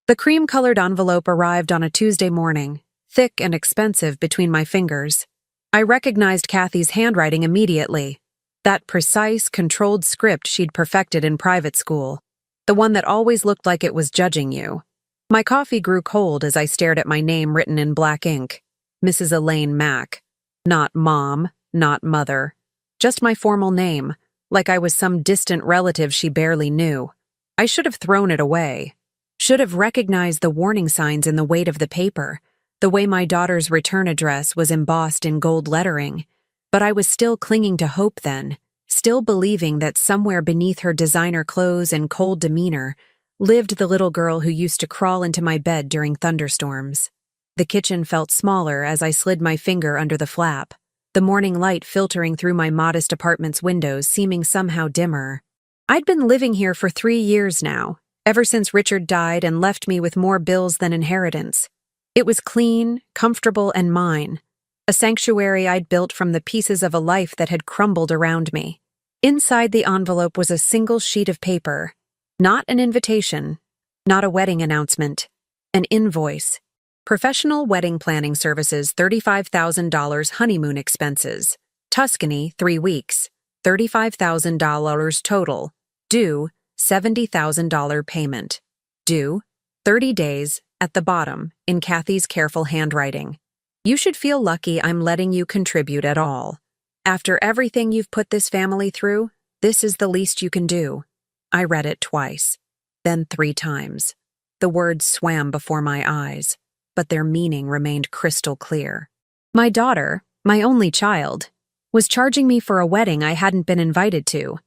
The cream-colored envelope arrived on a Tuesday morning, thick and expensive between my fingers. I recognized Kathy's handwriting immediately. That precise, controlled script she'd perfected in private school. The one that always looked like it was judging you. My coffee grew cold as I stared at my name written in black ink. Mrs. Elaine Mack. Not Mom, not Mother. Just my formal name, like I was some distant relative she barely knew. I should have thrown it away. Should have recognized the warning signs in the weight of the paper, the way my daughter's return address was embossed in gold lettering. But I was still clinging to hope then, still believing that somewhere beneath her designer clothes and cold demeanor lived the little girl who used to crawl into my bed during thunderstorms. The kitchen felt smaller as I slid my finger under the flap, the morning light filtering through my modest apartment's windows seeming somehow dimmer. I'd been living here for 3 years now, ever since Richard died and left me with more bills than inheritance. It was clean, comfortable, and mine, a sanctuary I'd built from the pieces of a life that had crumbled around me. Inside the envelope was a single sheet of paper. Not an invitation, not a wedding announcement, an invoice. Professional wedding planning services, $35,000 honeymoon expenses. Tuscany, 3 weeks, $35,000 total. Due, $70,000 payment. Due, 30 days, at the bottom, in Kathy's careful handwriting. You should feel lucky I'm letting you contribute at all. After everything you've put this family through, this is the least you can do. I read it twice, then 3 times. The words swam before my eyes, but their meaning remained crystal clear. My daughter, my only child, was charging me for a wedding I hadn't been invited to,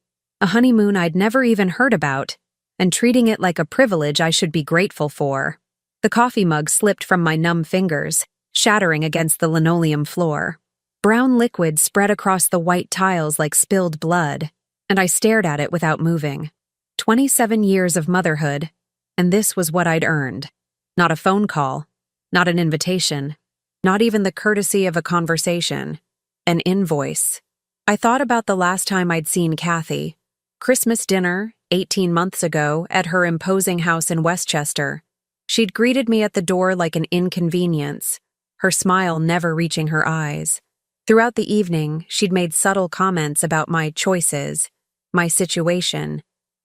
a honeymoon I'd never even heard about, and treating it like a privilege I should be grateful for. The coffee mug slipped from my numb fingers, shattering against the linoleum floor. Brown liquid spread across the white tiles like spilled blood, and I stared at it without moving. 27 years of motherhood, and this was what I'd earned. Not a phone call, not an invitation, not even the courtesy of a conversation. An invoice. I thought about the last time I'd seen Kathy. Christmas dinner, 18 months ago, at her imposing house in Westchester. She'd greeted me at the door like an inconvenience, her smile never reaching her eyes. Throughout the evening, she'd made subtle comments about my choices, my situation,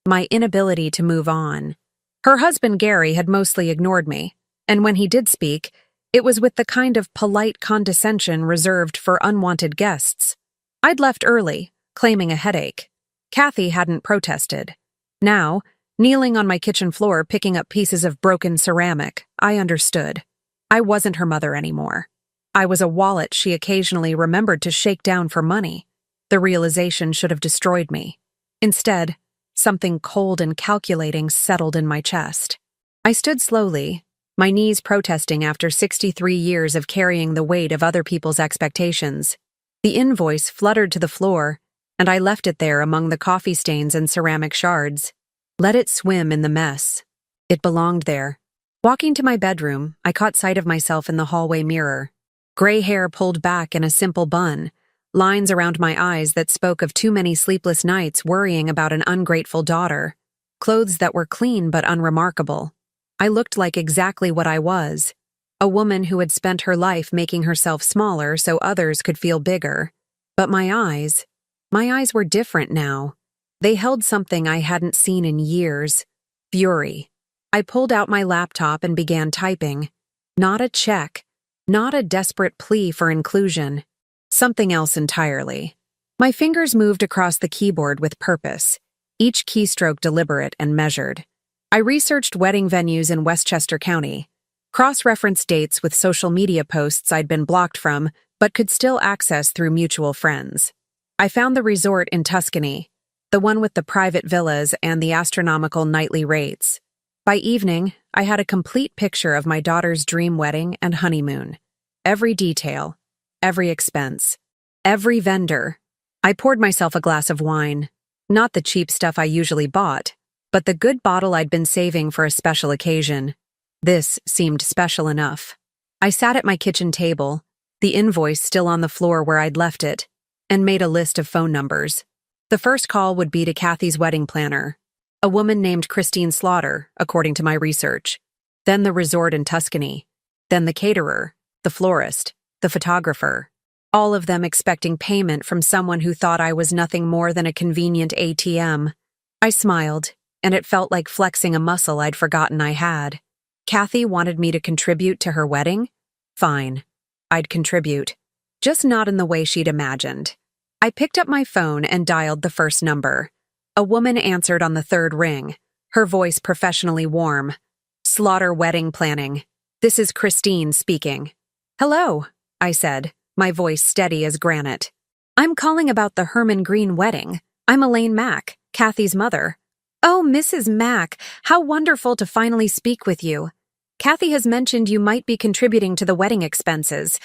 my inability to move on. Her husband Gary had mostly ignored me, and when he did speak, it was with the kind of polite condescension reserved for unwanted guests. I'd left early, claiming a headache. Kathy hadn't protested. Now, kneeling on my kitchen floor picking up pieces of broken ceramic, I understood. I wasn't her mother anymore. I was a wallet she occasionally remembered to shake down for money. The realization should have destroyed me. Instead, something cold and calculating settled in my chest. I stood slowly, my knees protesting after 63 years of carrying the weight of other people's expectations. The invoice fluttered to the floor, and I left it there among the coffee stains and ceramic shards. Let it swim in the mess. It belonged there. Walking to my bedroom, I caught sight of myself in the hallway mirror. Gray hair pulled back in a simple bun, lines around my eyes that spoke of too many sleepless nights worrying about an ungrateful daughter, clothes that were clean but unremarkable. I looked like exactly what I was, a woman who had spent her life making herself smaller so others could feel bigger. But my eyes were different now. They held something I hadn't seen in years. Fury. I pulled out my laptop and began typing. Not a check, not a desperate plea for inclusion. Something else entirely. My fingers moved across the keyboard with purpose, each keystroke deliberate and measured. I researched wedding venues in Westchester County, cross-referenced dates with social media posts I'd been blocked from but could still access through mutual friends. I found the resort in Tuscany, the one with the private villas and the astronomical nightly rates. By evening, I had a complete picture of my daughter's dream wedding and honeymoon. Every detail, every expense, every vendor. I poured myself a glass of wine, not the cheap stuff I usually bought, but the good bottle I'd been saving for a special occasion. This seemed special enough. I sat at my kitchen table, the invoice still on the floor where I'd left it, and made a list of phone numbers. The first call would be to Kathy's wedding planner, a woman named Christine Slaughter, according to my research. then the resort in Tuscany, then the caterer, the florist, the photographer, all of them expecting payment from someone who thought I was nothing more than a convenient ATM. I smiled, and it felt like flexing a muscle I'd forgotten I had. Kathy wanted me to contribute to her wedding? Fine. I'd contribute. Just not in the way she'd imagined. I picked up my phone and dialed the first number. A woman answered on the third ring, her voice professionally warm. Slaughter Wedding Planning. This is Christine speaking. Hello, I said, my voice steady as granite. I'm calling about the Herman Green wedding. I'm Elaine Mack, Kathy's mother. Oh, Mrs. Mack, how wonderful to finally speak with you. Kathy has mentioned you might be contributing to the wedding expenses.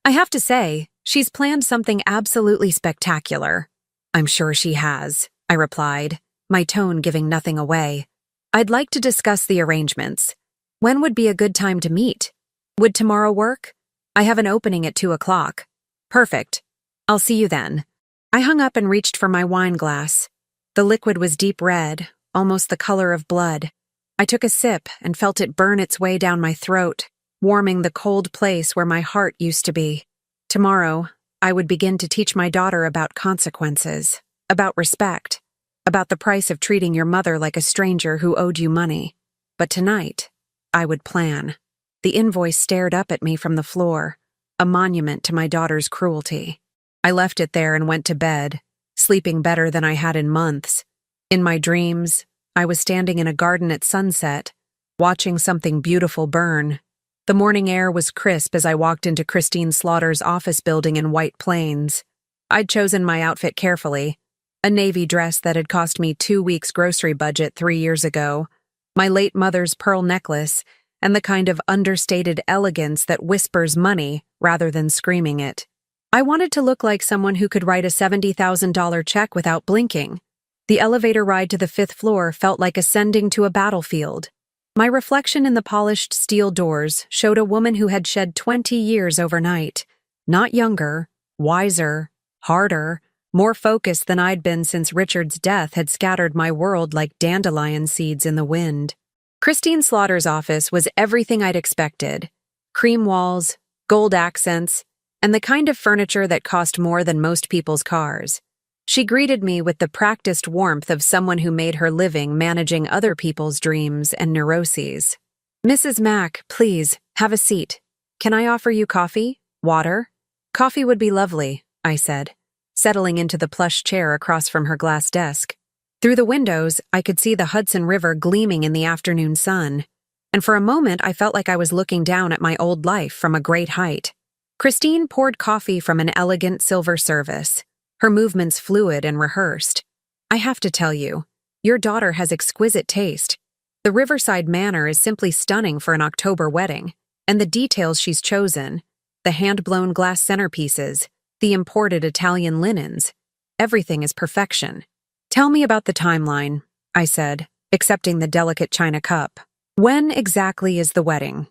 I have to say, she's planned something absolutely spectacular. I'm sure she has, I replied, my tone giving nothing away. I'd like to discuss the arrangements. When would be a good time to meet? Would tomorrow work? I have an opening at 2 o'clock. Perfect. I'll see you then. I hung up and reached for my wine glass. The liquid was deep red, almost the color of blood. I took a sip and felt it burn its way down my throat, warming the cold place where my heart used to be. Tomorrow, I would begin to teach my daughter about consequences, about respect, about the price of treating your mother like a stranger who owed you money. But tonight, I would plan. The invoice stared up at me from the floor, a monument to my daughter's cruelty. I left it there and went to bed, sleeping better than I had in months. In my dreams, I was standing in a garden at sunset, watching something beautiful burn. The morning air was crisp as I walked into Christine Slaughter's office building in White Plains. I'd chosen my outfit carefully, a navy dress that had cost me 2 weeks' grocery budget 3 years ago, my late mother's pearl necklace, and the kind of understated elegance that whispers money rather than screaming it. I wanted to look like someone who could write a $70,000 check without blinking. The elevator ride to the 5th floor felt like ascending to a battlefield. My reflection in the polished steel doors showed a woman who had shed 20 years overnight. Not younger, wiser, harder, more focused than I'd been since Richard's death had scattered my world like dandelion seeds in the wind. Christine Slaughter's office was everything I'd expected. Cream walls, gold accents, and the kind of furniture that cost more than most people's cars. She greeted me with the practiced warmth of someone who made her living managing other people's dreams and neuroses. Mrs. Mack, please, have a seat. Can I offer you coffee? Water? Coffee would be lovely, I said, settling into the plush chair across from her glass desk. Through the windows, I could see the Hudson River gleaming in the afternoon sun, and for a moment I felt like I was looking down at my old life from a great height. Christine poured coffee from an elegant silver service, her movements fluid and rehearsed. I have to tell you, your daughter has exquisite taste. The Riverside Manor is simply stunning for an October wedding, and the details she's chosen, the hand-blown glass centerpieces, the imported Italian linens, everything is perfection. Tell me about the timeline, I said, accepting the delicate china cup. When exactly is the wedding?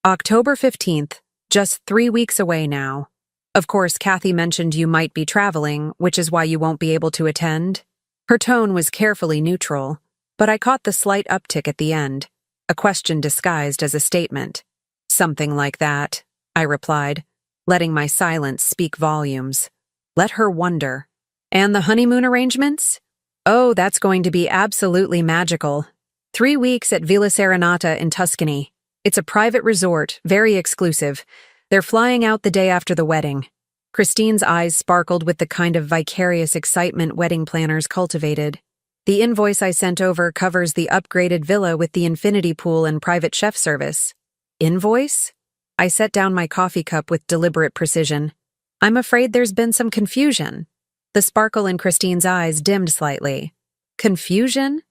October 15th, just 3 weeks away now. Of course, Kathy mentioned you might be traveling, which is why you won't be able to attend. Her tone was carefully neutral, but I caught the slight uptick at the end, a question disguised as a statement. Something like that, I replied, letting my silence speak volumes. Let her wonder. And the honeymoon arrangements? Oh, that's going to be absolutely magical. 3 weeks at Villa Serenata in Tuscany. It's a private resort, very exclusive. They're flying out the day after the wedding. Christine's eyes sparkled with the kind of vicarious excitement wedding planners cultivated. The invoice I sent over covers the upgraded villa with the infinity pool and private chef service. Invoice? I set down my coffee cup with deliberate precision. I'm afraid there's been some confusion. The sparkle in Christine's eyes dimmed slightly. Confusion?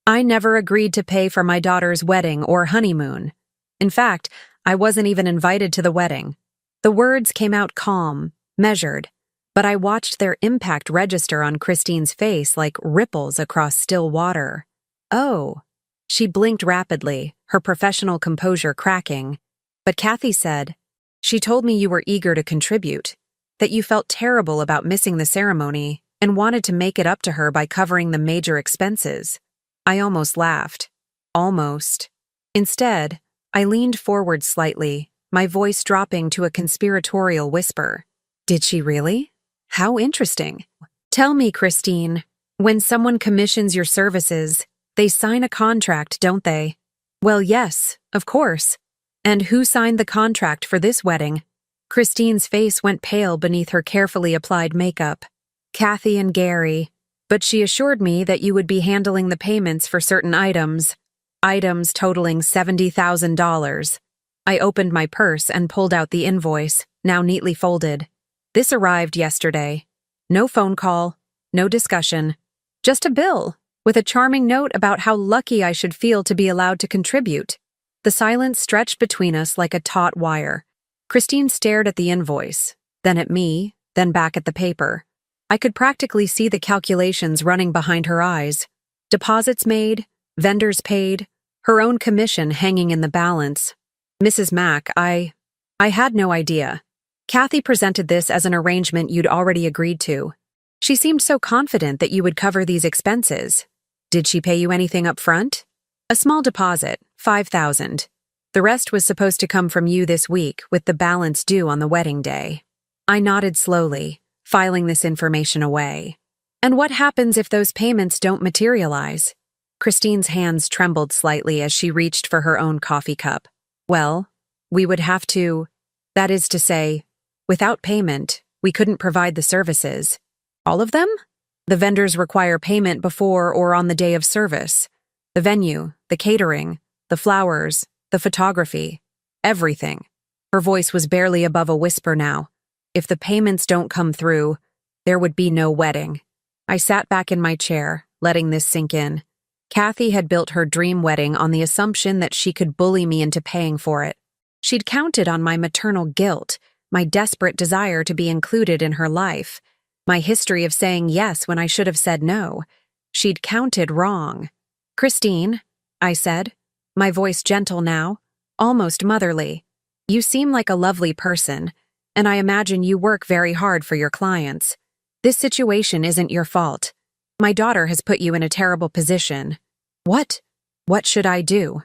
I never agreed to pay for my daughter's wedding or honeymoon. In fact, I wasn't even invited to the wedding. The words came out calm, measured, but I watched their impact register on Christine's face like ripples across still water. Oh. She blinked rapidly, her professional composure cracking. But Kathy said, she told me you were eager to contribute, that you felt terrible about missing the ceremony and wanted to make it up to her by covering the major expenses. I almost laughed. Almost. Instead, I leaned forward slightly, my voice dropping to a conspiratorial whisper. Did she really? How interesting. Tell me, Christine, when someone commissions your services, they sign a contract, don't they? Well, yes, of course. And who signed the contract for this wedding? Christine's face went pale beneath her carefully applied makeup. Kathy and Gary. But she assured me that you would be handling the payments for certain items totaling $70,000. I opened my purse and pulled out the invoice, now neatly folded. This arrived yesterday. No phone call, no discussion. Just a bill, with a charming note about how lucky I should feel to be allowed to contribute. The silence stretched between us like a taut wire. Christine stared at the invoice, then at me, then back at the paper. I could practically see the calculations running behind her eyes. Deposits made, vendors paid, her own commission hanging in the balance. Mrs. Mack, I had no idea. Kathy presented this as an arrangement you'd already agreed to. She seemed so confident that you would cover these expenses. Did she pay you anything up front? A small deposit, $5,000. The rest was supposed to come from you this week, with the balance due on the wedding day. I nodded slowly, filing this information away. And what happens if those payments don't materialize? Christine's hands trembled slightly as she reached for her own coffee cup. Well, we would have to, that is to say, without payment, we couldn't provide the services. All of them? The vendors require payment before or on the day of service. The venue, the catering, the flowers, the photography, everything. Her voice was barely above a whisper now. If the payments don't come through, there would be no wedding. I sat back in my chair, letting this sink in. Kathy had built her dream wedding on the assumption that she could bully me into paying for it. She'd counted on my maternal guilt, my desperate desire to be included in her life, my history of saying yes when I should have said no. She'd counted wrong. Christine, I said, my voice gentle now, almost motherly. You seem like a lovely person, and I imagine you work very hard for your clients. This situation isn't your fault. My daughter has put you in a terrible position. What? What should I do?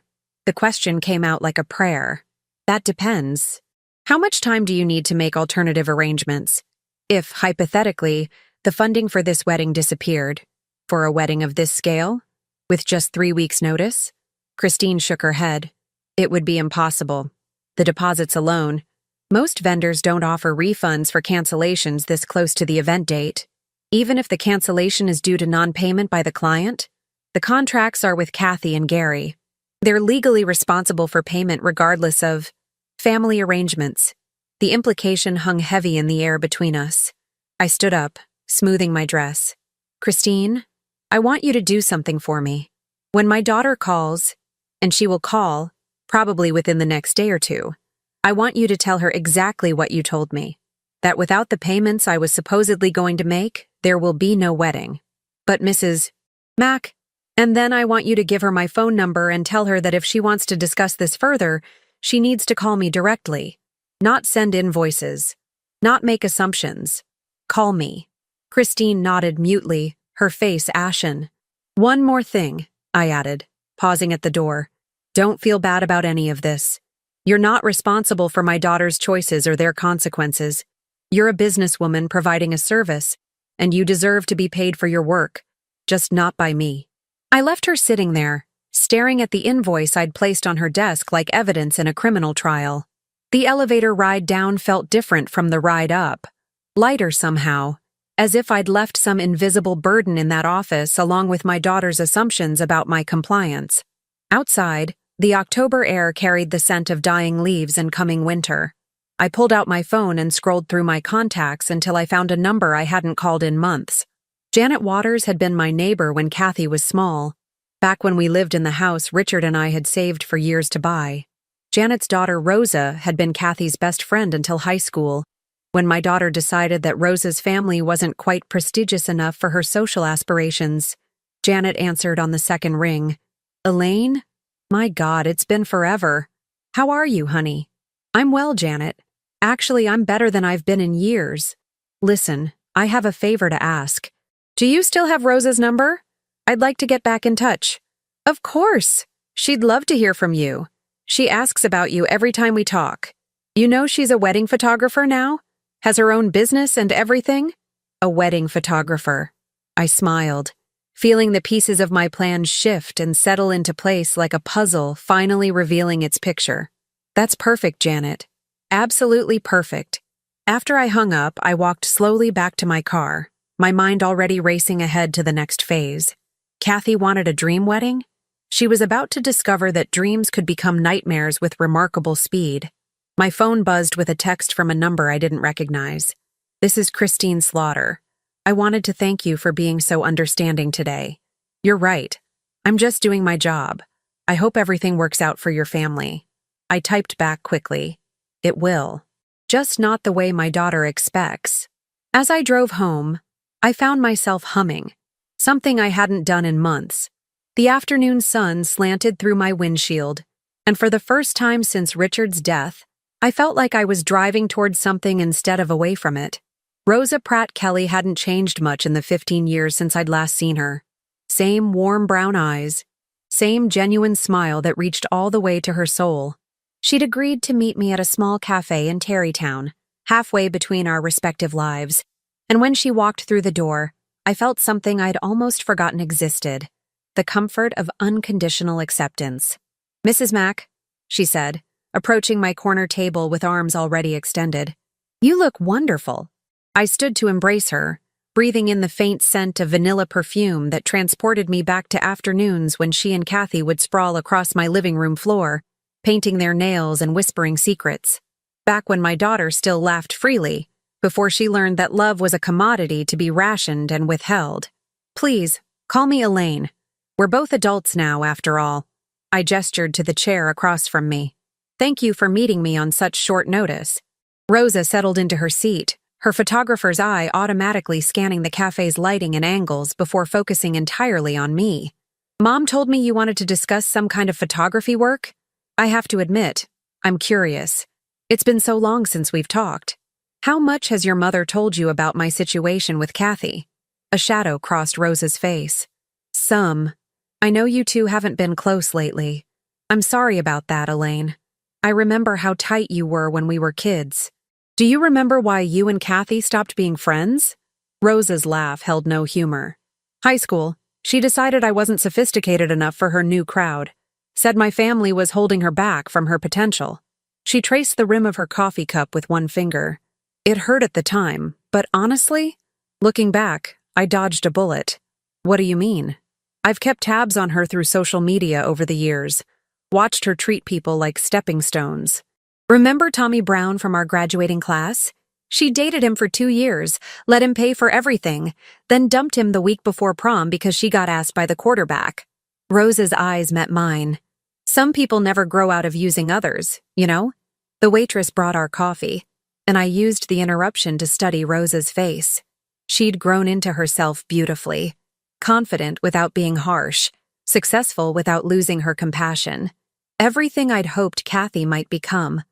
The question came out like a prayer. That depends. How much time do you need to make alternative arrangements? If, hypothetically, the funding for this wedding disappeared, for a wedding of this scale, with just 3 weeks' notice? Christine shook her head. It would be impossible. The deposits alone. Most vendors don't offer refunds for cancellations this close to the event date. Even if the cancellation is due to non-payment by the client, the contracts are with Kathy and Gary. They're legally responsible for payment regardless of family arrangements. The implication hung heavy in the air between us. I stood up, smoothing my dress. Christine, I want you to do something for me. When my daughter calls, and she will call, probably within the next day or two, I want you to tell her exactly what you told me. That without the payments I was supposedly going to make, there will be no wedding. But Mrs. Mack, and then I want you to give her my phone number and tell her that if she wants to discuss this further, she needs to call me directly. Not send invoices. Not make assumptions. Call me. Christine nodded mutely, her face ashen. One more thing, I added, pausing at the door. Don't feel bad about any of this. You're not responsible for my daughter's choices or their consequences. You're a businesswoman providing a service, and you deserve to be paid for your work, just not by me. I left her sitting there, staring at the invoice I'd placed on her desk like evidence in a criminal trial. The elevator ride down felt different from the ride up, lighter somehow, as if I'd left some invisible burden in that office along with my daughter's assumptions about my compliance. Outside, the October air carried the scent of dying leaves and coming winter. I pulled out my phone and scrolled through my contacts until I found a number I hadn't called in months. Janet Waters had been my neighbor when Kathy was small, back when we lived in the house Richard and I had saved for years to buy. Janet's daughter Rosa had been Kathy's best friend until high school, when my daughter decided that Rosa's family wasn't quite prestigious enough for her social aspirations. Janet answered on the second ring. Elaine? My God, it's been forever. How are you, honey? I'm well, Janet. Actually, I'm better than I've been in years. Listen, I have a favor to ask. Do you still have Rosa's number? I'd like to get back in touch. Of course. She'd love to hear from you. She asks about you every time we talk. You know she's a wedding photographer now? Has her own business and everything? A wedding photographer. I smiled, feeling the pieces of my plan shift and settle into place like a puzzle finally revealing its picture. That's perfect, Janet. Absolutely perfect. After I hung up, I walked slowly back to my car, my mind already racing ahead to the next phase. Kathy wanted a dream wedding? She was about to discover that dreams could become nightmares with remarkable speed. My phone buzzed with a text from a number I didn't recognize. This is Christine Slaughter. I wanted to thank you for being so understanding today. You're right. I'm just doing my job. I hope everything works out for your family. I typed back quickly. It will. Just not the way my daughter expects. As I drove home, I found myself humming, something I hadn't done in months. The afternoon sun slanted through my windshield, and for the first time since Richard's death, I felt like I was driving towards something instead of away from it. Rosa Pratt Kelly hadn't changed much in the 15 years since I'd last seen her. Same warm brown eyes, same genuine smile that reached all the way to her soul. She'd agreed to meet me at a small cafe in Tarrytown, halfway between our respective lives, and when she walked through the door, I felt something I'd almost forgotten existed. The comfort of unconditional acceptance. Mrs. Mack, she said, approaching my corner table with arms already extended. You look wonderful. I stood to embrace her, breathing in the faint scent of vanilla perfume that transported me back to afternoons when she and Kathy would sprawl across my living room floor, painting their nails and whispering secrets. Back when my daughter still laughed freely, before she learned that love was a commodity to be rationed and withheld. Please, call me Elaine. We're both adults now, after all. I gestured to the chair across from me. Thank you for meeting me on such short notice. Rosa settled into her seat, her photographer's eye automatically scanning the cafe's lighting and angles before focusing entirely on me. Mom told me you wanted to discuss some kind of photography work. I have to admit, I'm curious. It's been so long since we've talked. How much has your mother told you about my situation with Kathy? A shadow crossed Rosa's face. Some. I know you two haven't been close lately. I'm sorry about that, Elaine. I remember how tight you were when we were kids. Do you remember why you and Kathy stopped being friends? Rosa's laugh held no humor. High school. She decided I wasn't sophisticated enough for her new crowd. Said my family was holding her back from her potential. She traced the rim of her coffee cup with one finger. It hurt at the time, but honestly, looking back, I dodged a bullet. What do you mean? I've kept tabs on her through social media over the years, watched her treat people like stepping stones. Remember Tommy Brown from our graduating class? She dated him for 2 years, let him pay for everything, then dumped him the week before prom because she got asked by the quarterback. Rosa's eyes met mine. Some people never grow out of using others, you know? The waitress brought our coffee, and I used the interruption to study Rosa's face. She'd grown into herself beautifully. Confident without being harsh, successful without losing her compassion. Everything I'd hoped Kathy might become.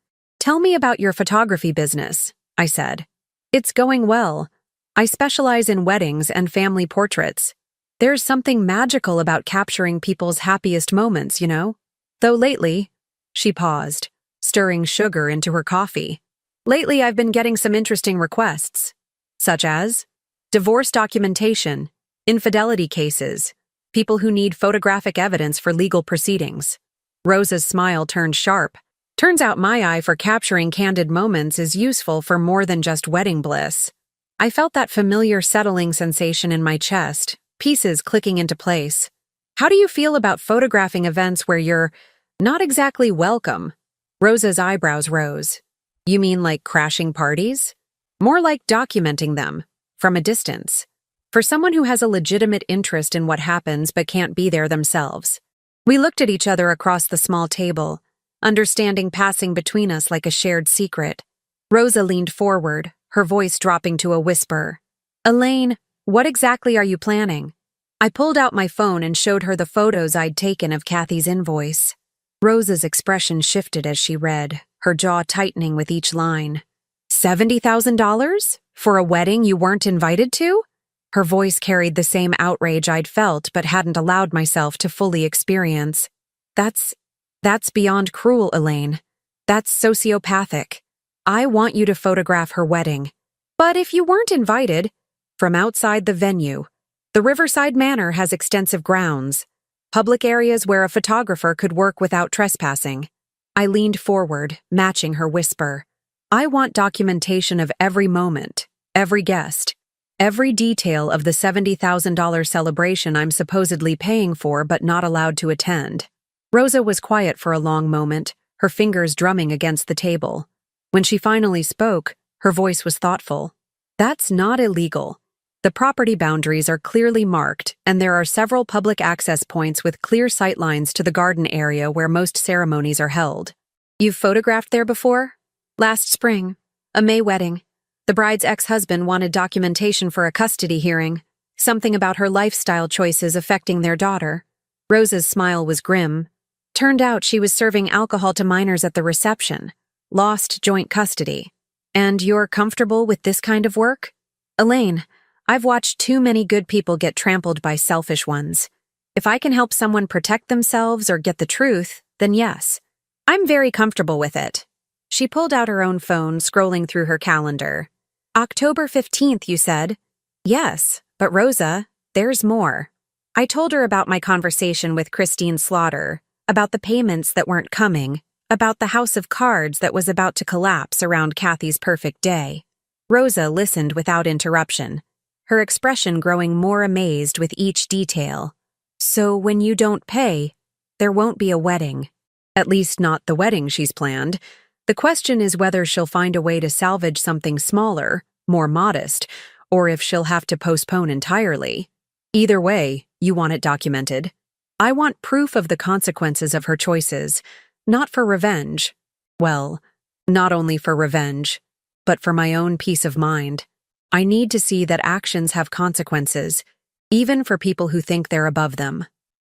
Tell me about your photography business, I said. It's going well. I specialize in weddings and family portraits. There's something magical about capturing people's happiest moments, you know? Though lately, she paused, stirring sugar into her coffee. Lately I've been getting some interesting requests, such as divorce documentation, infidelity cases, people who need photographic evidence for legal proceedings. Rosa's smile turned sharp. Turns out my eye for capturing candid moments is useful for more than just wedding bliss. I felt that familiar settling sensation in my chest, pieces clicking into place. How do you feel about photographing events where you're not exactly welcome? Rosa's eyebrows rose. You mean like crashing parties? More like documenting them, from a distance. For someone who has a legitimate interest in what happens but can't be there themselves. We looked at each other across the small table, understanding passing between us like a shared secret. Rosa leaned forward, her voice dropping to a whisper. Elaine, what exactly are you planning? I pulled out my phone and showed her the photos I'd taken of Kathy's invoice. Rosa's expression shifted as she read, her jaw tightening with each line. $70,000? For a wedding you weren't invited to? Her voice carried the same outrage I'd felt but hadn't allowed myself to fully experience. That's That's beyond cruel, Elaine. That's sociopathic. I want you to photograph her wedding. But if you weren't invited, from outside the venue, the Riverside Manor has extensive grounds, public areas where a photographer could work without trespassing. I leaned forward, matching her whisper. I want documentation of every moment, every guest, every detail of the $70,000 celebration I'm supposedly paying for but not allowed to attend. Rosa was quiet for a long moment, her fingers drumming against the table. When she finally spoke, her voice was thoughtful. That's not illegal. The property boundaries are clearly marked, and there are several public access points with clear sightlines to the garden area where most ceremonies are held. You've photographed there before? Last spring. A May wedding. The bride's ex-husband wanted documentation for a custody hearing, something about her lifestyle choices affecting their daughter. Rosa's smile was grim. Turned out she was serving alcohol to minors at the reception. Lost joint custody. And you're comfortable with this kind of work? Elaine, I've watched too many good people get trampled by selfish ones. If I can help someone protect themselves or get the truth, then yes. I'm very comfortable with it. She pulled out her own phone, scrolling through her calendar. October 15th, you said? Yes, but Rosa, there's more. I told her about my conversation with Christine Slaughter, about the payments that weren't coming, about the house of cards that was about to collapse around Kathy's perfect day. Rosa listened without interruption, her expression growing more amazed with each detail. So when you don't pay, there won't be a wedding. At least not the wedding she's planned. The question is whether she'll find a way to salvage something smaller, more modest, or if she'll have to postpone entirely. Either way, you want it documented. I want proof of the consequences of her choices, not for revenge. Well, not only for revenge, but for my own peace of mind. I need to see that actions have consequences, even for people who think they're above them.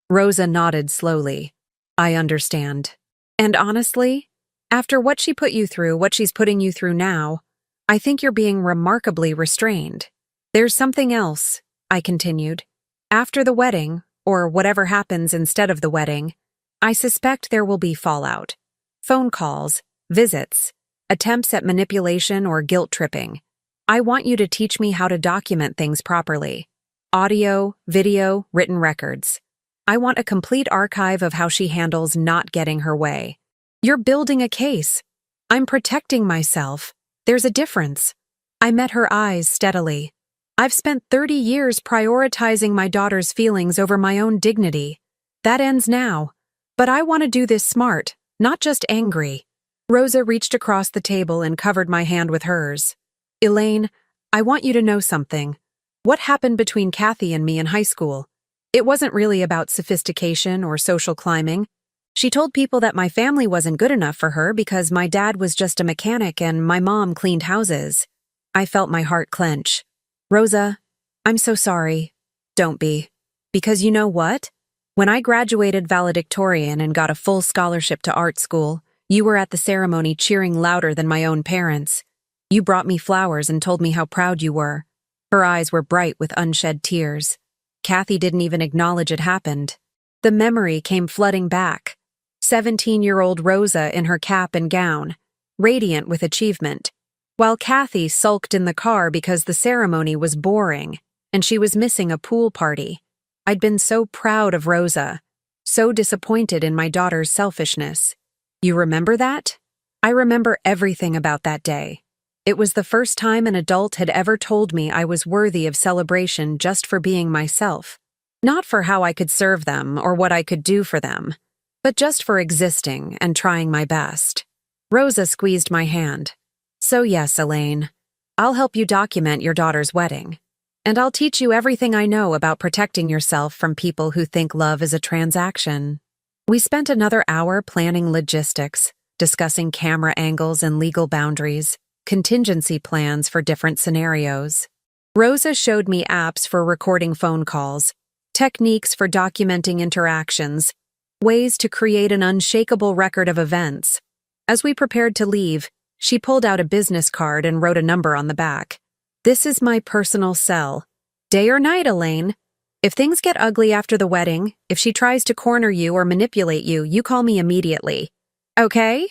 Rosa nodded slowly. I understand. And honestly, after what she put you through, what she's putting you through now, I think you're being remarkably restrained. There's something else, I continued. After the wedding, or whatever happens instead of the wedding, I suspect there will be fallout. Phone calls, visits, attempts at manipulation or guilt-tripping. I want you to teach me how to document things properly. Audio, video, written records. I want a complete archive of how she handles not getting her way. You're building a case. I'm protecting myself. There's a difference. I met her eyes steadily. I've spent 30 years prioritizing my daughter's feelings over my own dignity. That ends now. But I want to do this smart, not just angry. Rosa reached across the table and covered my hand with hers. Elaine, I want you to know something. What happened between Kathy and me in high school? It wasn't really about sophistication or social climbing. She told people that my family wasn't good enough for her because my dad was just a mechanic and my mom cleaned houses. I felt my heart clench. Rosa, I'm so sorry. Don't be. Because you know what? When I graduated valedictorian and got a full scholarship to art school, you were at the ceremony cheering louder than my own parents. You brought me flowers and told me how proud you were. Her eyes were bright with unshed tears. Kathy didn't even acknowledge it happened. The memory came flooding back. 17-year-old Rosa in her cap and gown, radiant with achievement, while Kathy sulked in the car because the ceremony was boring and she was missing a pool party. I'd been so proud of Rosa, so disappointed in my daughter's selfishness. You remember that? I remember everything about that day. It was the first time an adult had ever told me I was worthy of celebration just for being myself. Not for how I could serve them or what I could do for them, but just for existing and trying my best. Rosa squeezed my hand. So yes, Elaine, I'll help you document your daughter's wedding. And I'll teach you everything I know about protecting yourself from people who think love is a transaction. We spent another hour planning logistics, discussing camera angles and legal boundaries, contingency plans for different scenarios. Rosa showed me apps for recording phone calls, techniques for documenting interactions, ways to create an unshakable record of events. As we prepared to leave, she pulled out a business card and wrote a number on the back. This is my personal cell. Day or night, Elaine. If things get ugly after the wedding, if she tries to corner you or manipulate you, you call me immediately. Okay?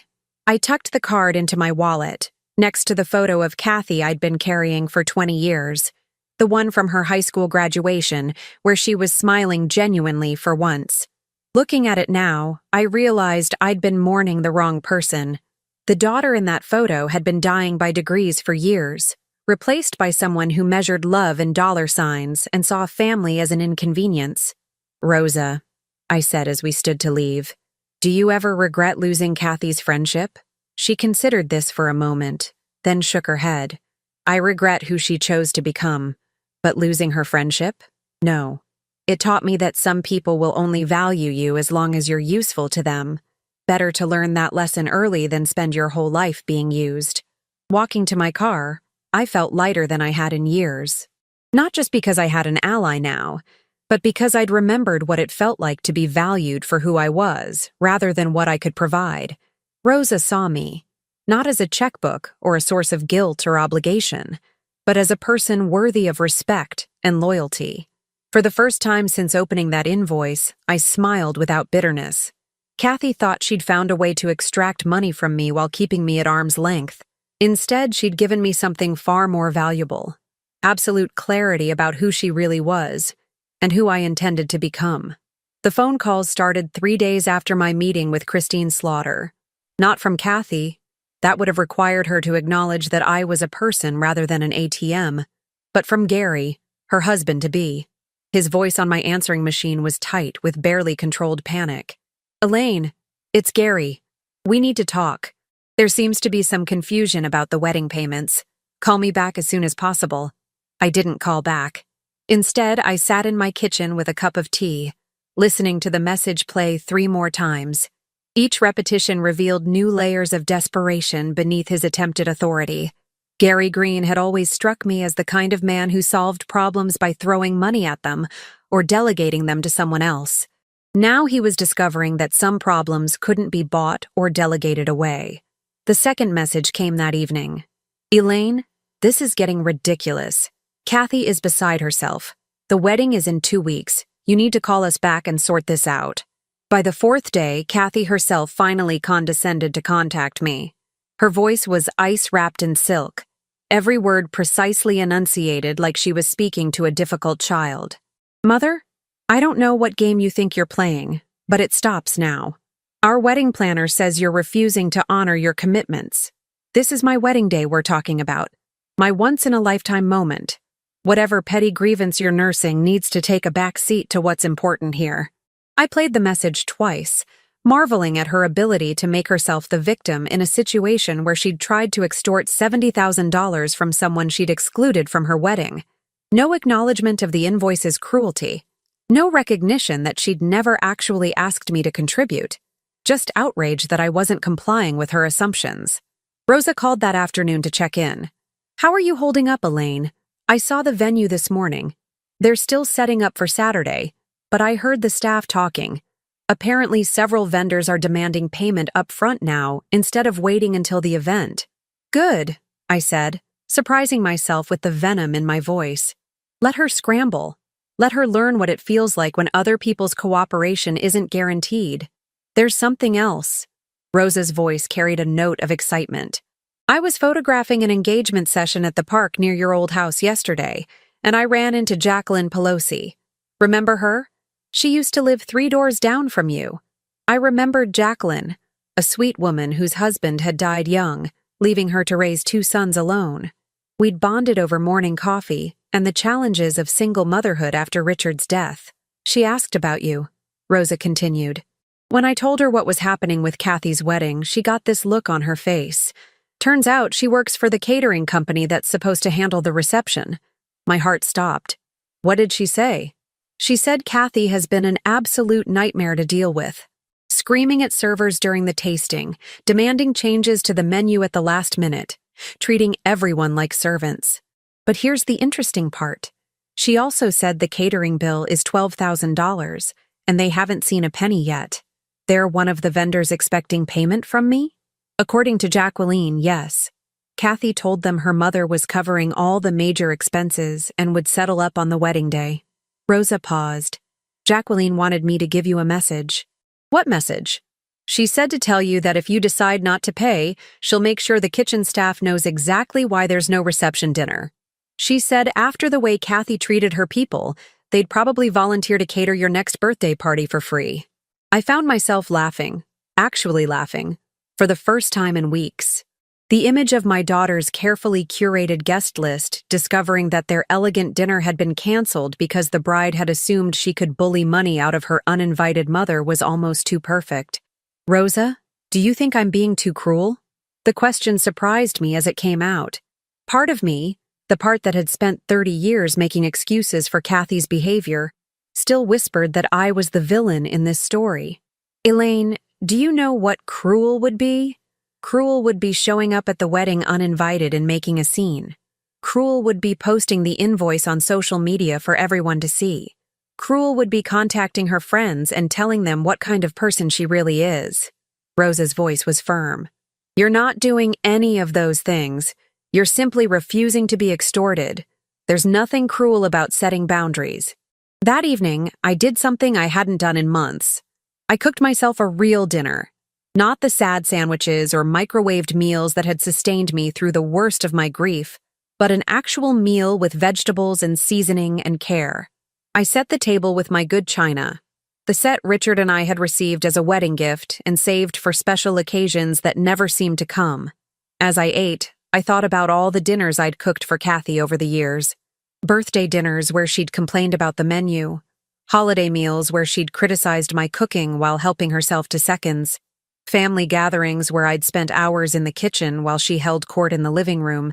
I tucked the card into my wallet, next to the photo of Kathy I'd been carrying for 20 years. The one from her high school graduation, where she was smiling genuinely for once. Looking at it now, I realized I'd been mourning the wrong person. The daughter in that photo had been dying by degrees for years, replaced by someone who measured love in dollar signs and saw family as an inconvenience. Rosa, I said as we stood to leave, do you ever regret losing Kathy's friendship? She considered this for a moment, then shook her head. I regret who she chose to become, but losing her friendship? No. It taught me that some people will only value you as long as you're useful to them. Better to learn that lesson early than spend your whole life being used. Walking to my car, I felt lighter than I had in years. Not just because I had an ally now, but because I'd remembered what it felt like to be valued for who I was, rather than what I could provide. Rosa saw me, not as a checkbook or a source of guilt or obligation, but as a person worthy of respect and loyalty. For the first time since opening that invoice, I smiled without bitterness. Kathy thought she'd found a way to extract money from me while keeping me at arm's length. Instead, she'd given me something far more valuable. Absolute clarity about who she really was, and who I intended to become. The phone calls started 3 days after my meeting with Christine Slaughter. Not from Kathy. That would have required her to acknowledge that I was a person rather than an ATM. But from Gary, her husband-to-be. His voice on my answering machine was tight with barely controlled panic. Elaine, it's Gary. We need to talk. There seems to be some confusion about the wedding payments. Call me back as soon as possible. I didn't call back. Instead, I sat in my kitchen with a cup of tea, listening to the message play 3 more times. Each repetition revealed new layers of desperation beneath his attempted authority. Gary Green had always struck me as the kind of man who solved problems by throwing money at them or delegating them to someone else. Now he was discovering that some problems couldn't be bought or delegated away. The second message came that evening. Elaine, this is getting ridiculous. Kathy is beside herself. The wedding is in 2 weeks. You need to call us back and sort this out. By the 4th day, Kathy herself finally condescended to contact me. Her voice was ice-wrapped in silk, every word precisely enunciated like she was speaking to a difficult child. Mother, I don't know what game you think you're playing, but it stops now. Our wedding planner says you're refusing to honor your commitments. This is my wedding day we're talking about. My once-in-a-lifetime moment. Whatever petty grievance you're nursing needs to take a back seat to what's important here. I played the message twice, marveling at her ability to make herself the victim in a situation where she'd tried to extort $70,000 from someone she'd excluded from her wedding. No acknowledgement of the invoice's cruelty. No recognition that she'd never actually asked me to contribute. Just outrage that I wasn't complying with her assumptions. Rosa called that afternoon to check in. How are you holding up, Elaine? I saw the venue this morning. They're still setting up for Saturday, but I heard the staff talking. Apparently, several vendors are demanding payment up front now instead of waiting until the event. Good, I said, surprising myself with the venom in my voice. Let her scramble. Let her learn what it feels like when other people's cooperation isn't guaranteed. There's something else. Rosa's voice carried a note of excitement. I was photographing an engagement session at the park near your old house yesterday, and I ran into Jacqueline Pelosi. Remember her? She used to live 3 doors down from you. I remembered Jacqueline, a sweet woman whose husband had died young, leaving her to raise 2 sons alone. We'd bonded over morning coffee and the challenges of single motherhood after Richard's death. She asked about you, Rosa continued. When I told her what was happening with Kathy's wedding, she got this look on her face. Turns out she works for the catering company that's supposed to handle the reception. My heart stopped. What did she say? She said Kathy has been an absolute nightmare to deal with. Screaming at servers during the tasting, demanding changes to the menu at the last minute, treating everyone like servants. But here's the interesting part. She also said the catering bill is $12,000, and they haven't seen a penny yet. They're one of the vendors expecting payment from me? According to Jacqueline, yes. Kathy told them her mother was covering all the major expenses and would settle up on the wedding day. Rosa paused. Jacqueline wanted me to give you a message. What message? She said to tell you that if you decide not to pay, she'll make sure the kitchen staff knows exactly why there's no reception dinner. She said after the way Kathy treated her people, they'd probably volunteer to cater your next birthday party for free. I found myself laughing, actually laughing, for the first time in weeks. The image of my daughter's carefully curated guest list, discovering that their elegant dinner had been canceled because the bride had assumed she could bully money out of her uninvited mother, was almost too perfect. Rosa, do you think I'm being too cruel? The question surprised me as it came out. Part of me, the part that had spent 30 years making excuses for Kathy's behavior, still whispered that I was the villain in this story. Elaine, do you know what cruel would be? Cruel would be showing up at the wedding uninvited and making a scene. Cruel would be posting the invoice on social media for everyone to see. Cruel would be contacting her friends and telling them what kind of person she really is. Rosa's voice was firm. You're not doing any of those things. You're simply refusing to be extorted. There's nothing cruel about setting boundaries. That evening, I did something I hadn't done in months. I cooked myself a real dinner. Not the sad sandwiches or microwaved meals that had sustained me through the worst of my grief, but an actual meal with vegetables and seasoning and care. I set the table with my good china, the set Richard and I had received as a wedding gift and saved for special occasions that never seemed to come. As I ate, I thought about all the dinners I'd cooked for Kathy over the years. Birthday dinners where she'd complained about the menu. Holiday meals where she'd criticized my cooking while helping herself to seconds. Family gatherings where I'd spent hours in the kitchen while she held court in the living room,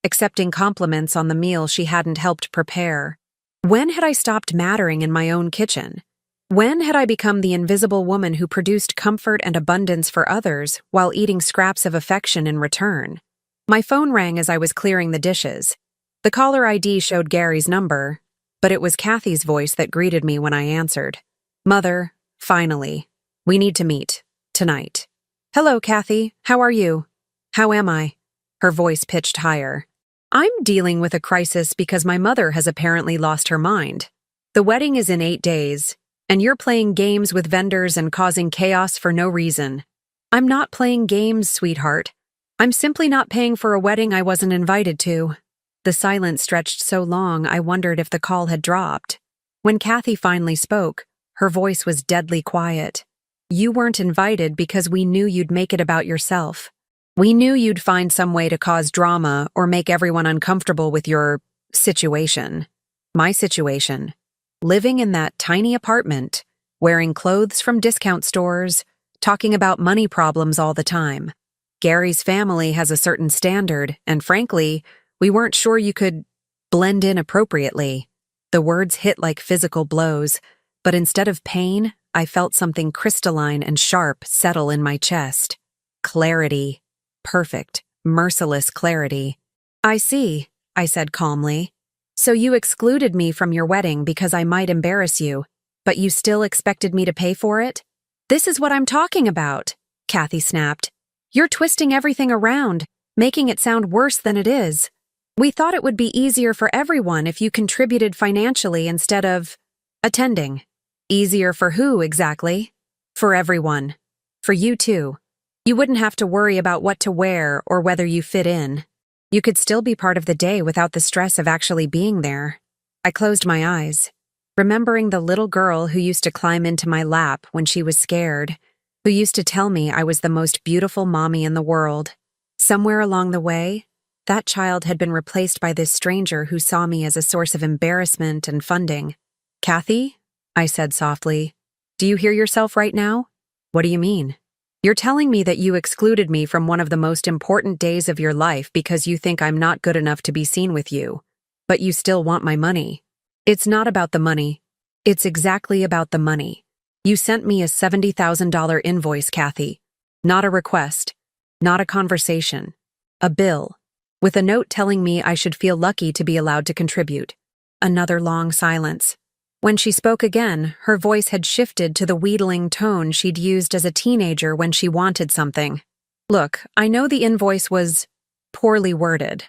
accepting compliments on the meal she hadn't helped prepare. When had I stopped mattering in my own kitchen? When had I become the invisible woman who produced comfort and abundance for others while eating scraps of affection in return? My phone rang as I was clearing the dishes. The caller ID showed Gary's number, but it was Kathy's voice that greeted me when I answered. Mother, finally. We need to meet. Tonight. Hello, Kathy. How are you? How am I? Her voice pitched higher. I'm dealing with a crisis because my mother has apparently lost her mind. The wedding is in 8 days, and you're playing games with vendors and causing chaos for no reason. I'm not playing games, sweetheart. I'm simply not paying for a wedding I wasn't invited to. The silence stretched so long I wondered if the call had dropped. When Kathy finally spoke, her voice was deadly quiet. You weren't invited because we knew you'd make it about yourself. We knew you'd find some way to cause drama or make everyone uncomfortable with your situation. My situation. Living in that tiny apartment, wearing clothes from discount stores, talking about money problems all the time. Gary's family has a certain standard, and frankly, we weren't sure you could blend in appropriately. The words hit like physical blows, but instead of pain, I felt something crystalline and sharp settle in my chest. Clarity. Perfect, merciless clarity. I see, I said calmly. So you excluded me from your wedding because I might embarrass you, but you still expected me to pay for it? This is what I'm talking about, Kathy snapped. You're twisting everything around, making it sound worse than it is. We thought it would be easier for everyone if you contributed financially instead of attending. Easier for who, exactly? For everyone. For you, too. You wouldn't have to worry about what to wear or whether you fit in. You could still be part of the day without the stress of actually being there. I closed my eyes, remembering the little girl who used to climb into my lap when she was scared, who used to tell me I was the most beautiful mommy in the world. Somewhere along the way, that child had been replaced by this stranger who saw me as a source of embarrassment and funding. Kathy? I said softly. Do you hear yourself right now? What do you mean? You're telling me that you excluded me from one of the most important days of your life because you think I'm not good enough to be seen with you, but you still want my money. It's not about the money. It's exactly about the money. You sent me a $70,000 invoice, Kathy. Not a request. Not a conversation. A bill. With a note telling me I should feel lucky to be allowed to contribute. Another long silence. When she spoke again, her voice had shifted to the wheedling tone she'd used as a teenager when she wanted something. Look, I know the invoice was poorly worded.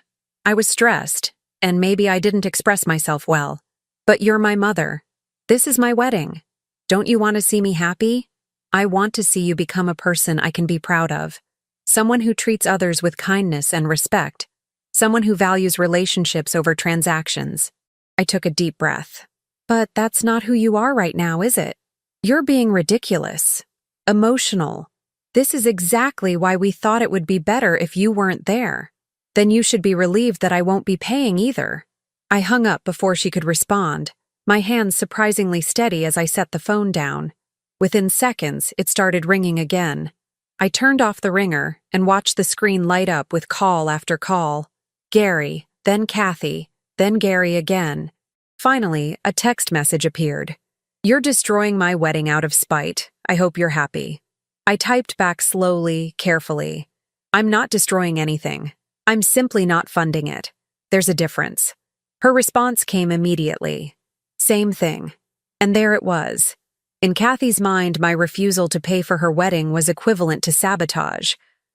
I was stressed, and maybe I didn't express myself well. But you're my mother, This is my wedding. Don't you want to see me happy? I want to see you become a person I can be proud of. Someone who treats others with kindness and respect. Someone who values relationships over transactions. I took a deep breath. But that's not who you are right now, is it? You're being ridiculous. Emotional. This is exactly why we thought it would be better if you weren't there. Then you should be relieved that I won't be paying either. I hung up before she could respond, my hands surprisingly steady as I set the phone down. Within seconds, it started ringing again. I turned off the ringer and watched the screen light up with call after call. Gary, then Kathy, then Gary again. Finally, a text message appeared. "You're destroying my wedding out of spite. I hope you're happy." I typed back slowly, carefully. "I'm not destroying anything. I'm simply not funding it. There's a difference." Her response came immediately. "Same thing." And there it was. In Kathy's mind, my refusal to pay for her wedding was equivalent to sabotage.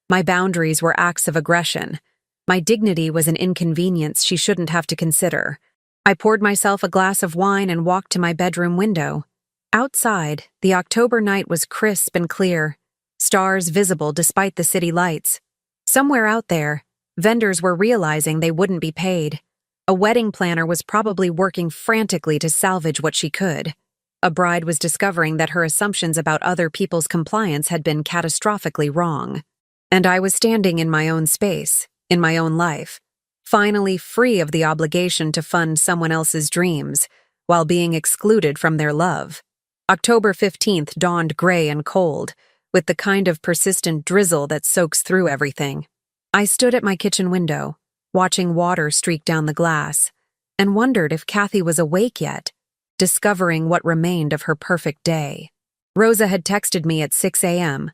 My boundaries were acts of aggression. My dignity was an inconvenience she shouldn't have to consider. I poured myself a glass of wine and walked to my bedroom window. Outside, the October night was crisp and clear, stars visible despite the city lights. Somewhere out there, vendors were realizing they wouldn't be paid. A wedding planner was probably working frantically to salvage what she could. A bride was discovering that her assumptions about other people's compliance had been catastrophically wrong. And I was standing in my own space, in my own life, finally free of the obligation to fund someone else's dreams, while being excluded from their love. October 15th dawned gray and cold, with the kind of persistent drizzle that soaks through everything. I stood at my kitchen window, watching water streak down the glass, and wondered if Kathy was awake yet, discovering what remained of her perfect day. Rosa had texted me at 6 a.m.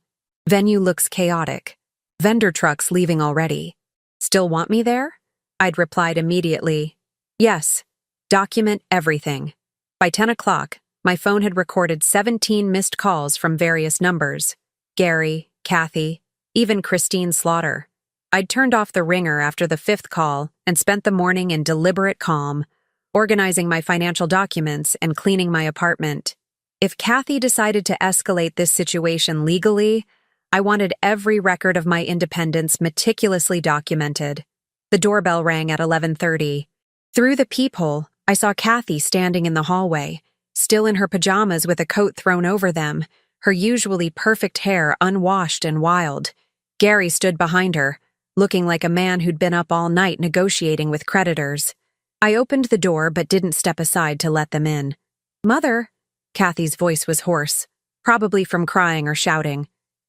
"Venue looks chaotic. Vendor trucks leaving already. Still want me there?" I'd replied immediately, "Yes. Document everything." By 10 o'clock, my phone had recorded 17 missed calls from various numbers. Gary, Kathy, even Christine Slaughter. I'd turned off the ringer after the 5th call and spent the morning in deliberate calm, organizing my financial documents and cleaning my apartment. If Kathy decided to escalate this situation legally, I wanted every record of my independence meticulously documented. The doorbell rang at 11:30. Through the peephole, I saw Kathy standing in the hallway, still in her pajamas with a coat thrown over them, her usually perfect hair unwashed and wild. Gary stood behind her, looking like a man who'd been up all night negotiating with creditors. I opened the door but didn't step aside to let them in. "Mother," Kathy's voice was hoarse, probably from crying or shouting.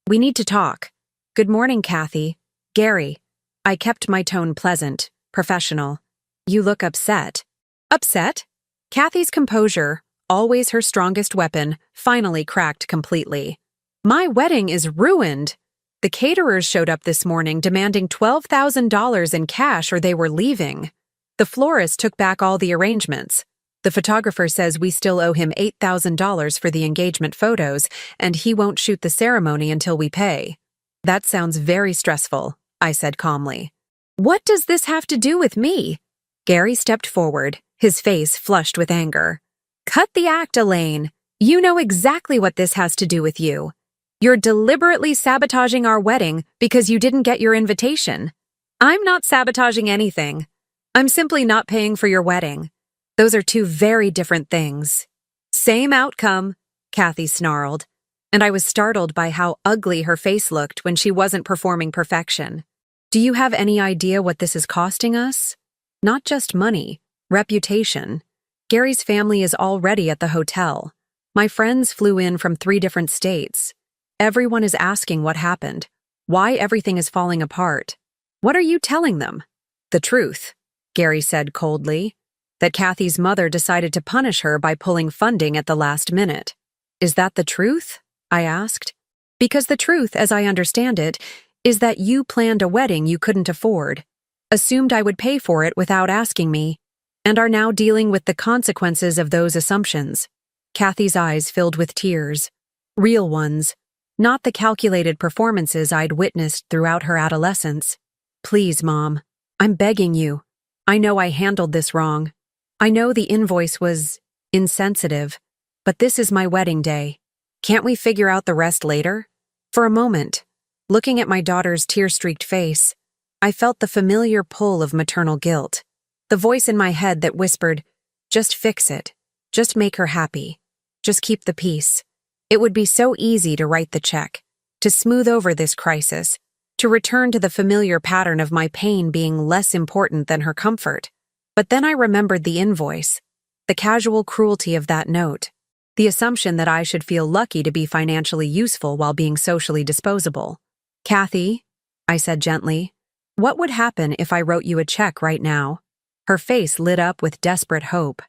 "We need to talk." "Good morning, Kathy." "Gary." I kept my tone pleasant, professional. "You look upset." "Upset?" Kathy's composure, always her strongest weapon, finally cracked completely. "My wedding is ruined. The caterers showed up this morning demanding $12,000 in cash or they were leaving. The florist took back all the arrangements. The photographer says we still owe him $8,000 for the engagement photos, and he won't shoot the ceremony until we pay." "That sounds very stressful," I said calmly. "What does this have to do with me?" Gary stepped forward, his face flushed with anger. "Cut the act, Elaine. You know exactly what this has to do with you. You're deliberately sabotaging our wedding because you didn't get your invitation." "I'm not sabotaging anything. I'm simply not paying for your wedding. Those are two very different things." "Same outcome," Kathy snarled, and I was startled by how ugly her face looked when she wasn't performing perfection. "Do you have any idea what this is costing us? Not just money, reputation. Gary's family is already at the hotel. My friends flew in from 3 different states. Everyone is asking what happened, why everything is falling apart. What are you telling them?" "The truth," Gary said coldly, "that Kathy's mother decided to punish her by pulling funding at the last minute." "Is that the truth?" I asked. "Because the truth, as I understand it, is that you planned a wedding you couldn't afford, assumed I would pay for it without asking me, and are now dealing with the consequences of those assumptions." Kathy's eyes filled with tears. Real ones, not the calculated performances I'd witnessed throughout her adolescence. "Please, Mom, I'm begging you. I know I handled this wrong. I know the invoice was insensitive, But this is my wedding day. Can't we figure out the rest later? For a moment, looking at my daughter's tear-streaked face, I felt the familiar pull of maternal guilt. The voice in my head that whispered, "Just fix it. Just make her happy. Just keep the peace." It would be so easy to write the check, to smooth over this crisis, to return to the familiar pattern of my pain being less important than her comfort. But then I remembered the invoice, the casual cruelty of that note, the assumption that I should feel lucky to be financially useful while being socially disposable. "Kathy," I said gently, "what would happen if I wrote you a check right now?" Her face lit up with desperate hope.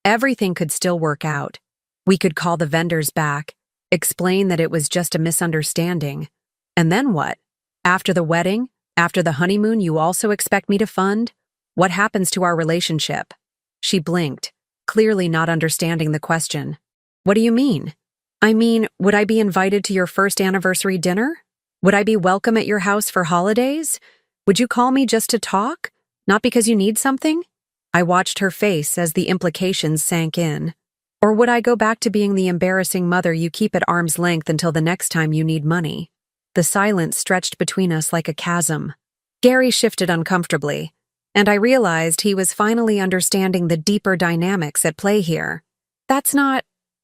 Everything could still work out. We could call the vendors back, explain that it was just a misunderstanding. And then what? After the wedding? After the honeymoon you also expect me to fund? What happens to our relationship? She blinked, clearly not understanding the question. "What do you mean?" "I mean, would I be invited to your first anniversary dinner? Would I be welcome at your house for holidays? Would you call me just to talk? Not because you need something?" I watched her face as the implications sank in. "Or would I go back to being the embarrassing mother you keep at arm's length until the next time you need money?" The silence stretched between us like a chasm. Gary shifted uncomfortably, and I realized he was finally understanding the deeper dynamics at play here.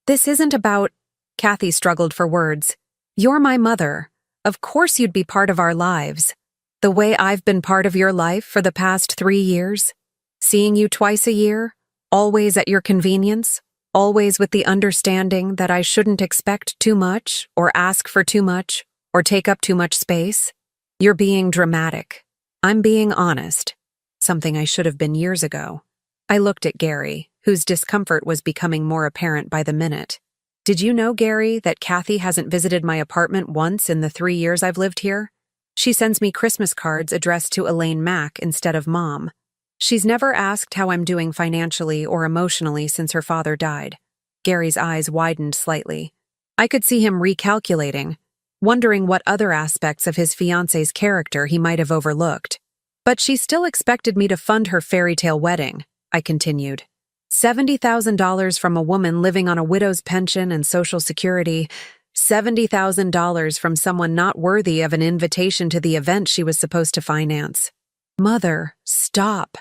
This isn't about," Kathy struggled for words. "You're my mother. Of course you'd be part of our lives. The way I've been part of your life for the past 3 years. Seeing you twice a year, always at your convenience, always with the understanding that I shouldn't expect too much, or ask for too much, or take up too much space. You're being dramatic. I'm being honest. Something I should have been years ago." I looked at Gary, whose discomfort was becoming more apparent by the minute. "Did you know, Gary, that Kathy hasn't visited my apartment once in the 3 years I've lived here? She sends me Christmas cards addressed to Elaine Mack instead of Mom. She's never asked how I'm doing financially or emotionally since her father died." Gary's eyes widened slightly. I could see him recalculating, wondering what other aspects of his fiancé's character he might have overlooked. "But she still expected me to fund her fairy tale wedding," I continued. $70,000 from a woman living on a widow's pension and Social Security, $70,000 from someone not worthy of an invitation to the event she was supposed to finance. "Mother, stop."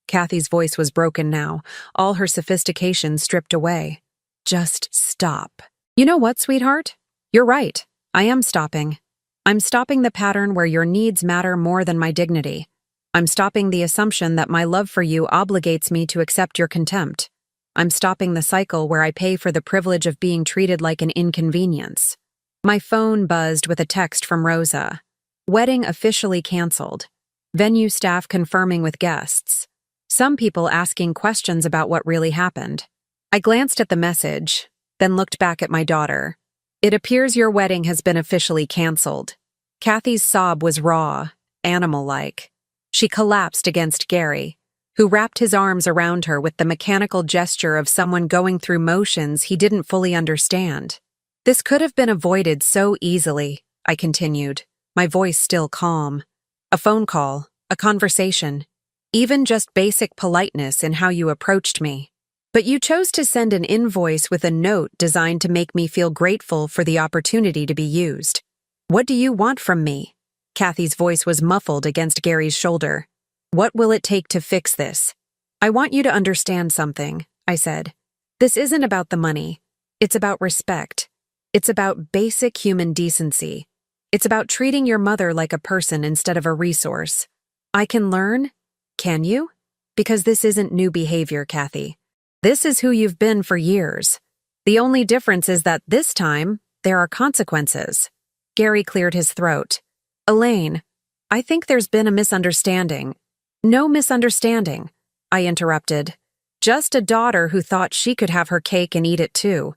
Kathy's voice was broken now, all her sophistication stripped away. "Just stop." "You know what, sweetheart? You're right. I am stopping. I'm stopping the pattern where your needs matter more than my dignity. I'm stopping the assumption that my love for you obligates me to accept your contempt. I'm stopping the cycle where I pay for the privilege of being treated like an inconvenience." My phone buzzed with a text from Rosa. "Wedding officially canceled. Venue staff confirming with guests. Some people asking questions about what really happened." I glanced at the message, then looked back at my daughter. "It appears your wedding has been officially canceled." Kathy's sob was raw, animal-like. She collapsed against Gary, who wrapped his arms around her with the mechanical gesture of someone going through motions he didn't fully understand. "This could have been avoided so easily," I continued, my voice still calm. "A phone call, a conversation, even just basic politeness in how you approached me. But you chose to send an invoice with a note designed to make me feel grateful for the opportunity to be used. What do you want from me?" Kathy's voice was muffled against Gary's shoulder. "What will it take to fix this?" "I want you to understand something," I said. "This isn't about the money. It's about respect. It's about basic human decency. It's about treating your mother like a person instead of a resource. I can learn. Can you? Because this isn't new behavior, Kathy. This is who you've been for years. The only difference is that this time, there are consequences." Gary cleared his throat. "Elaine, I think there's been a misunderstanding." "No misunderstanding," I interrupted. "Just a daughter who thought she could have her cake and eat it too.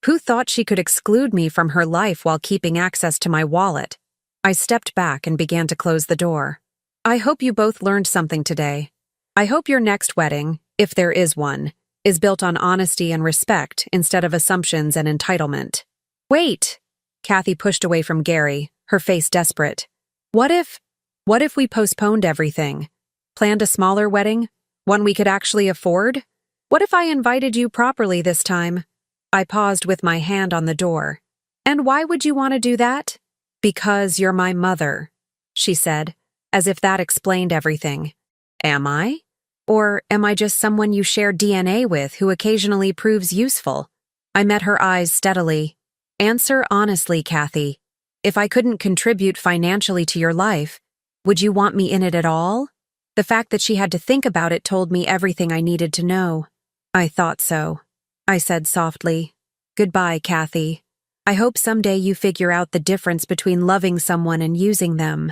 Who thought she could exclude me from her life while keeping access to my wallet." I stepped back and began to close the door. "I hope you both learned something today. I hope your next wedding, if there is one, is built on honesty and respect instead of assumptions and entitlement." "Wait!" Kathy pushed away from Gary, her face desperate. What if we postponed everything? Planned a smaller wedding? One we could actually afford? What if I invited you properly this time?" I paused with my hand on the door. And why would you want to do that? Because you're my mother, she said, as if that explained everything. Am I? Or am I just someone you share DNA with who occasionally proves useful? I met her eyes steadily. Answer honestly, Kathy. If I couldn't contribute financially to your life, would you want me in it at all? The fact that she had to think about it told me everything I needed to know. I thought so, I said softly. Goodbye, Kathy. I hope someday you figure out the difference between loving someone and using them.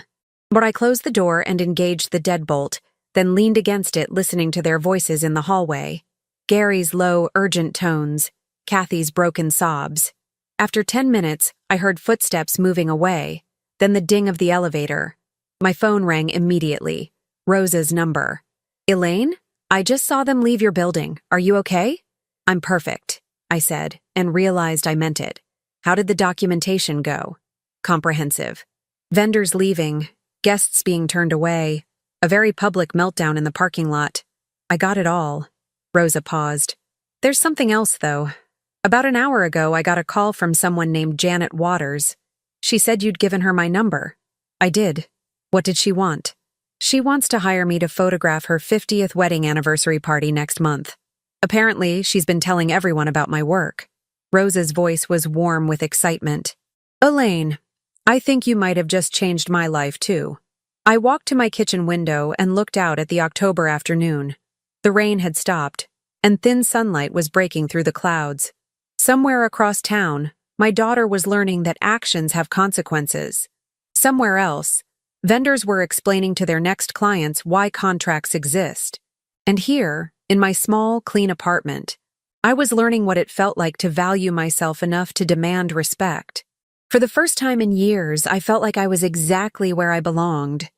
But I closed the door and engaged the deadbolt, then leaned against it listening to their voices in the hallway. Gary's low, urgent tones, Kathy's broken sobs. After 10 minutes, I heard footsteps moving away, then the ding of the elevator. My phone rang immediately. Rosa's number. Elaine? I just saw them leave your building. Are you okay? I'm perfect, I said, and realized I meant it. How did the documentation go? Comprehensive. Vendors leaving, guests being turned away, a very public meltdown in the parking lot. I got it all. Rosa paused. There's something else, though. About an hour ago, I got a call from someone named Janet Waters. She said you'd given her my number. I did. What did she want? She wants to hire me to photograph her 50th wedding anniversary party next month. Apparently, she's been telling everyone about my work. Rosa's voice was warm with excitement. Elaine, I think you might have just changed my life, too. I walked to my kitchen window and looked out at the October afternoon. The rain had stopped, and thin sunlight was breaking through the clouds. Somewhere across town, my daughter was learning that actions have consequences. Somewhere else, vendors were explaining to their next clients why contracts exist. And here, in my small, clean apartment, I was learning what it felt like to value myself enough to demand respect. For the first time in years, I felt like I was exactly where I belonged.